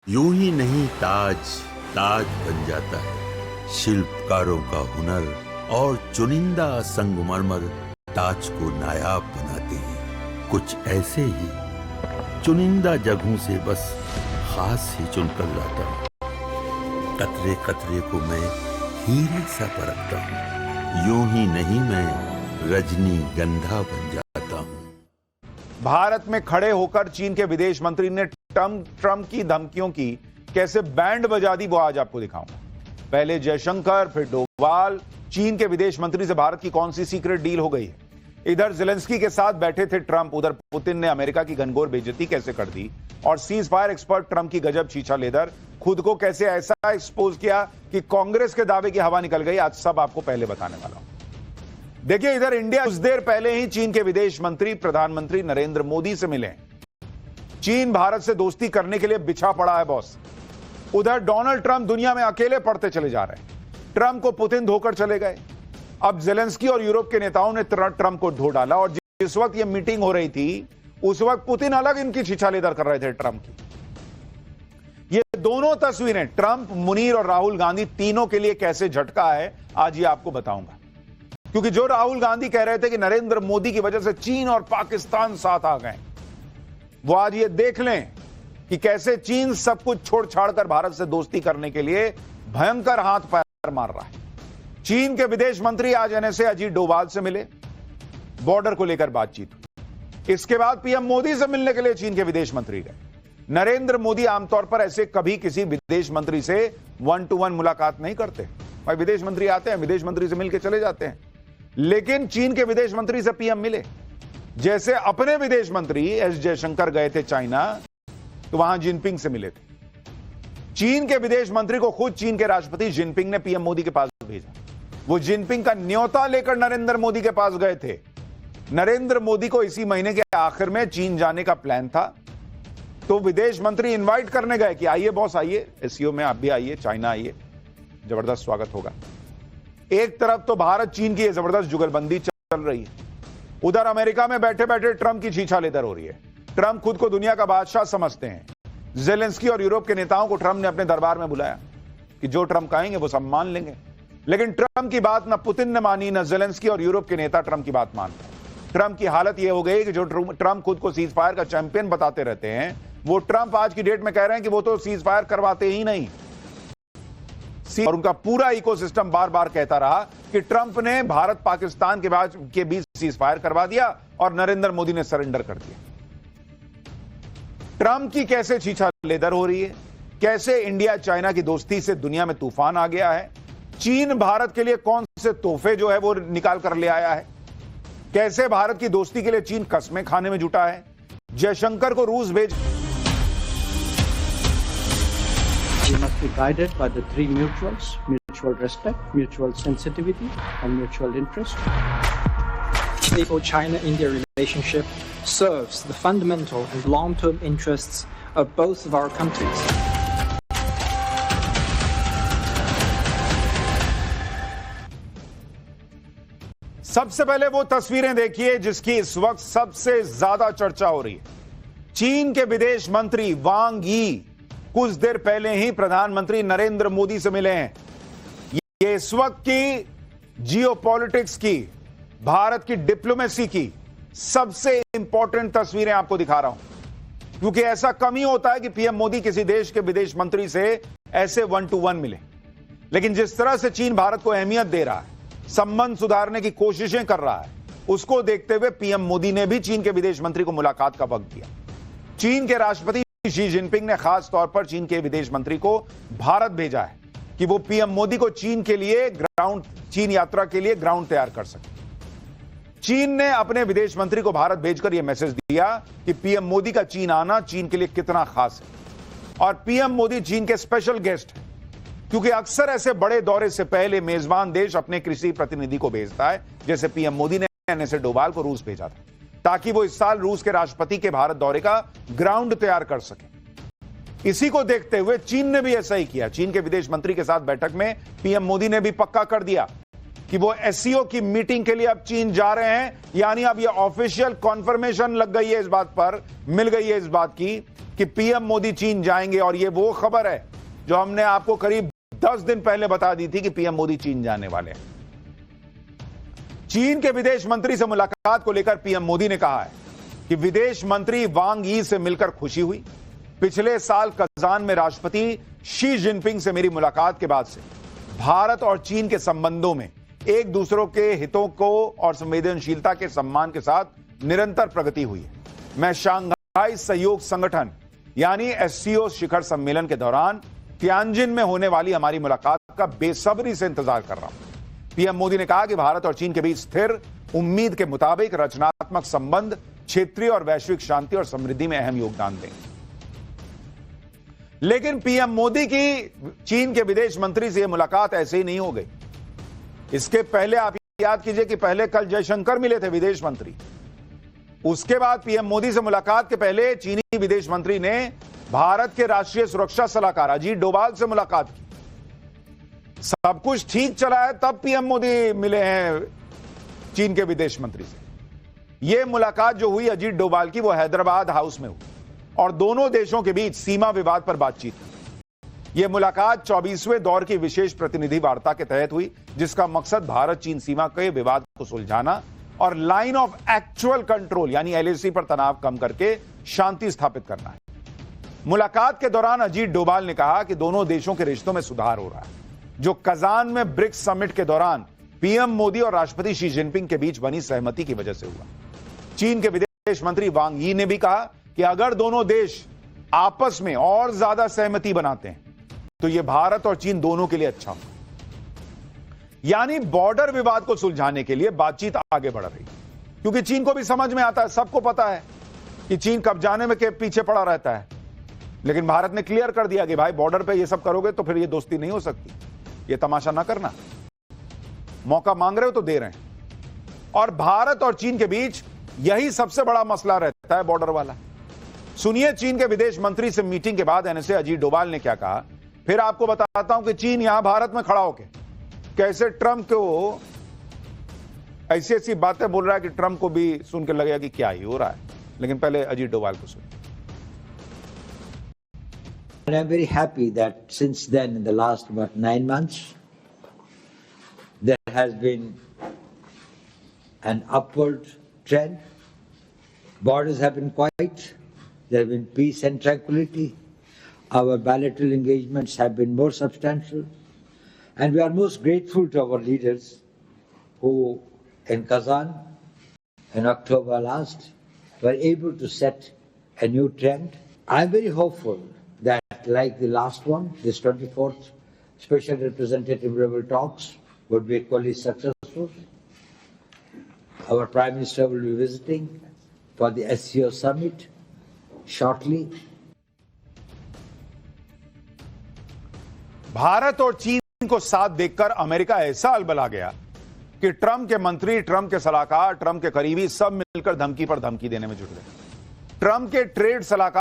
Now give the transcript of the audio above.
यूं ही नहीं ताज ताज बन जाता है। शिल्पकारों का हुनर और चुनिंदा संगमरमर ताज को नायाब बनाते हैं। कुछ ऐसे ही चुनिंदा जगहों से बस खास ही चुनकर लाता हूँ। कतरे कतरे को मैं हीरे सा परखता हूँ। यूं ही नहीं मैं रजनीगंधा बन जाता हूँ। भारत में खड़े होकर चीन के विदेश मंत्री ने ट्रंप की धमकियों की कैसे बैंड बजा दी, वो आज आपको दिखाऊंगा। पहले जयशंकर, फिर डोवाल। चीन के विदेश मंत्री से भारत की कौन सी सीक्रेट डील हो गई है। इधर ज़ेलेंस्की के साथ बैठे थे ट्रंप, उधर पुतिन ने अमेरिका की घनघोर बेइज्जती कैसे कर दी, और सीज फायर एक्सपर्ट ट्रंप की गजब छीछा लेदर खुद को कैसे ऐसा एक्सपोज किया कि कांग्रेस के दावे की हवा निकल गई। आज सब आपको पहले बताने वाला हूं। देखिए, इधर इंडिया कुछ देर पहले ही चीन के विदेश मंत्री प्रधानमंत्री नरेंद्र मोदी से मिले। चीन भारत से दोस्ती करने के लिए बिछा पड़ा है बॉस। उधर डोनाल्ड ट्रंप दुनिया में अकेले पड़ते चले जा रहे हैं। ट्रंप को पुतिन धोकर चले गए। अब ज़ेलेंस्की और यूरोप के नेताओं ने ट्रंप को धो डाला, और जिस वक्त यह मीटिंग हो रही थी उस वक्त पुतिन अलग इनकी छिछालेदर कर रहे थे ट्रंप की। ये दोनों तस्वीरें ट्रंप, मुनीर और राहुल गांधी तीनों के लिए कैसे झटका है, आज ये आपको बताऊंगा। क्योंकि जो राहुल गांधी कह रहे थे कि नरेंद्र मोदी की वजह से चीन और पाकिस्तान साथ आ गए, वो आज ये देख लें कि कैसे चीन सब कुछ छोड़ छाड़ कर भारत से दोस्ती करने के लिए भयंकर हाथ पैर मार रहा है। चीन के विदेश मंत्री आज एनएसए अजीत डोभाल से मिले, बॉर्डर को लेकर बातचीत हुई। इसके बाद पीएम मोदी से मिलने के लिए चीन के विदेश मंत्री गए। नरेंद्र मोदी आमतौर पर ऐसे कभी किसी विदेश मंत्री से 1-to-1 मुलाकात नहीं करते। भाई, विदेश मंत्री आते हैं, विदेश मंत्री से मिलकर चले जाते हैं। लेकिन चीन के विदेश मंत्री से पीएम मिले। जैसे अपने विदेश मंत्री एस जयशंकर गए थे चाइना, तो वहां जिनपिंग से मिले थे। चीन के विदेश मंत्री को खुद चीन के राष्ट्रपति जिनपिंग ने पीएम मोदी के पास भेजा। वो जिनपिंग का न्योता लेकर नरेंद्र मोदी के पास गए थे। नरेंद्र मोदी को इसी महीने के आखिर में चीन जाने का प्लान था, तो विदेश मंत्री इनवाइट करने गए कि आइए बॉस, आइए एससीओ में आप भी आइए, चाइना आइए, जबरदस्त स्वागत होगा। एक तरफ तो भारत चीन की जबरदस्त जुगलबंदी चल रही है, उधर अमेरिका में बैठे बैठे ट्रंप की छीछालेदर हो रही है। ट्रंप खुद को दुनिया का बादशाह समझते हैं। ज़ेलेंस्की और यूरोप के नेताओं को ट्रंप ने अपने दरबार में बुलाया कि जो ट्रंप कहेंगे वो सब मान लेंगे। लेकिन ट्रंप की बात ना पुतिन ने मानी, ना ज़ेलेंस्की और यूरोप के नेता ट्रंप की बात मानते। ट्रंप की हालत यह हो गई कि जो ट्रंप खुद को सीज फायर का चैंपियन बताते रहते हैं, वो ट्रंप आज की डेट में कह रहे हैं कि वो तो सीज फायर करवाते ही नहीं। और उनका पूरा इकोसिस्टम बार बार कहता रहा कि ट्रंप ने भारत पाकिस्तान के बीच सीज फायर करवा दिया और नरेंद्र मोदी ने सरेंडर कर दिया। ट्रंप की कैसे छीछालेदर हो रही है, कैसे इंडिया चाइना की दोस्ती से दुनिया में तूफान आ गया है, चीन भारत के लिए कौन से तोहफे जो है वो निकाल कर ले आया है, कैसे भारत की दोस्ती के लिए चीन कस्में खाने में जुटा है, जयशंकर को रूस भेज। We must be guided by the three mutuals: mutual respect, mutual sensitivity, and mutual interest. The China-India relationship serves the fundamental and long-term interests of both of our countries. सबसे पहले वो तस्वीरें देखिए जिसकी इस वक्त सबसे ज्यादा चर्चा हो रही है। चीन के विदेश मंत्री वांग यी कुछ देर पहले ही प्रधानमंत्री नरेंद्र मोदी से मिले हैं। ये इस वक्त की जियोपॉलिटिक्स की, भारत की डिप्लोमेसी की सबसे इंपॉर्टेंट तस्वीरें आपको दिखा रहा हूं, क्योंकि ऐसा कम ही होता है कि पीएम मोदी किसी देश के विदेश मंत्री से ऐसे 1-to-1 मिले। लेकिन जिस तरह से चीन भारत को अहमियत दे रहा है, संबंध सुधारने की कोशिशें कर रहा है, उसको देखते हुए पीएम मोदी ने भी चीन के विदेश मंत्री को मुलाकात का वक्त दिया। चीन के राष्ट्रपति शी जिनपिंग ने खास तौर पर चीन के विदेश मंत्री को भारत भेजा है कि वो पीएम मोदी को चीन यात्रा के लिए ग्राउंड तैयार कर सके। चीन ने अपने विदेश मंत्री को भारत भेजकर यह मैसेज दिया कि पीएम मोदी का चीन आना चीन के लिए कितना खास है, और पीएम मोदी चीन के स्पेशल गेस्ट हैं, क्योंकि अक्सर ऐसे बड़े दौरे से पहले मेजबान देश अपने किसी प्रतिनिधि को भेजता है। जैसे पीएम मोदी ने एनएसए डोभाल को रूस भेजा था, ताकि वो इस साल रूस के राष्ट्रपति के भारत दौरे का ग्राउंड तैयार कर सके। इसी को देखते हुए चीन ने भी ऐसा ही किया। चीन के विदेश मंत्री के साथ बैठक में पीएम मोदी ने भी पक्का कर दिया कि वो एससीओ की मीटिंग के लिए अब चीन जा रहे हैं, यानी अब ये ऑफिशियल कॉन्फर्मेशन लग गई है, इस बात पर मिल गई है इस बात की कि पीएम मोदी चीन जाएंगे। और ये वो खबर है जो हमने आपको करीब 10 दिन पहले बता दी थी कि पीएम मोदी चीन जाने वाले हैं। चीन के विदेश मंत्री से मुलाकात को लेकर पीएम मोदी ने कहा है कि विदेश मंत्री वांग यी से मिलकर खुशी हुई। पिछले साल कजान में राष्ट्रपति शी जिनपिंग से मेरी मुलाकात के बाद से भारत और चीन के संबंधों में एक दूसरे के हितों को और संवेदनशीलता के सम्मान के साथ निरंतर प्रगति हुई है। मैं शंघाई सहयोग संगठन यानी एससीओ शिखर सम्मेलन के दौरान तियानजिन में होने वाली हमारी मुलाकात का बेसब्री से इंतजार कर रहा हूं। पीएम मोदी ने कहा कि भारत और चीन के बीच स्थिर, उम्मीद के मुताबिक रचनात्मक संबंध क्षेत्रीय और वैश्विक शांति और समृद्धि में अहम योगदान देंगे। लेकिन पीएम मोदी की चीन के विदेश मंत्री से यह मुलाकात ऐसे ही नहीं हो गई। इसके पहले आप याद कीजिए कि पहले कल जयशंकर मिले थे विदेश मंत्री। उसके बाद पीएम मोदी से मुलाकात के पहले चीनी विदेश मंत्री ने भारत के राष्ट्रीय सुरक्षा सलाहकार अजीत डोभाल से मुलाकात की। सब कुछ ठीक चला है तब पीएम मोदी मिले हैं चीन के विदेश मंत्री से। यह मुलाकात जो हुई अजीत डोभाल की, वो हैदराबाद हाउस में हुई और दोनों देशों के बीच सीमा विवाद पर बातचीत हुई। यह मुलाकात 24वें दौर की विशेष प्रतिनिधि वार्ता के तहत हुई, जिसका मकसद भारत चीन सीमा के विवाद को सुलझाना और लाइन ऑफ एक्चुअल कंट्रोल यानी एलएसी पर तनाव कम करके शांति स्थापित करना है। मुलाकात के दौरान अजीत डोभाल ने कहा कि दोनों देशों के रिश्तों में सुधार हो रहा है, जो कजान में ब्रिक्स समिट के दौरान पीएम मोदी और राष्ट्रपति शी जिनपिंग के बीच बनी सहमति की वजह से हुआ। चीन के विदेश मंत्री वांग यी ने भी कहा कि अगर दोनों देश आपस में और ज्यादा सहमति बनाते हैं तो यह भारत और चीन दोनों के लिए अच्छा होगा। यानी बॉर्डर विवाद को सुलझाने के लिए बातचीत आगे बढ़ रही है, क्योंकि चीन को भी समझ में आता है, सबको पता है कि चीन कब जाने में के पीछे पड़ा रहता है। लेकिन भारत ने क्लियर कर दिया कि भाई बॉर्डर पे ये सब करोगे तो फिर ये दोस्ती नहीं हो सकती, ये तमाशा ना करना। मौका मांग रहे हो तो दे रहे हैं। और भारत और चीन के बीच यही सबसे बड़ा मसला रहता है, बॉर्डर वाला। सुनिए चीन के विदेश मंत्री से मीटिंग के बाद एनएसए अजीत डोभाल ने क्या कहा, फिर आपको बताता हूं कि चीन यहां भारत में खड़ा होकर कैसे ट्रंप को ऐसी ऐसी बातें बोल रहा है कि ट्रंप को भी सुन के लगेगा कि क्या ही हो रहा है। लेकिन पहले अजीत डोभाल को सुनिए। And I'm very happy that since then, in the last 9 months, there has been an upward trend. Borders have been quiet. There have been peace and tranquility. Our bilateral engagements have been more substantial. And we are most grateful to our leaders who, in Kazan, in October last, were able to set a new trend. I'm very hopeful that, like the last one, this 24th Special Representative level talks would be equally successful. Our Prime Minister will be visiting for the SCO summit shortly. Bharat और चीन को साथ देखकर America ऐसा अलबला गया कि Trump के मंत्री, ट्रंप के सलाहकार, ट्रंप के करीबी सब मिलकर धमकी पर धमकी देने में जुट गए। ट्रंप के ट्रेड सलाहकार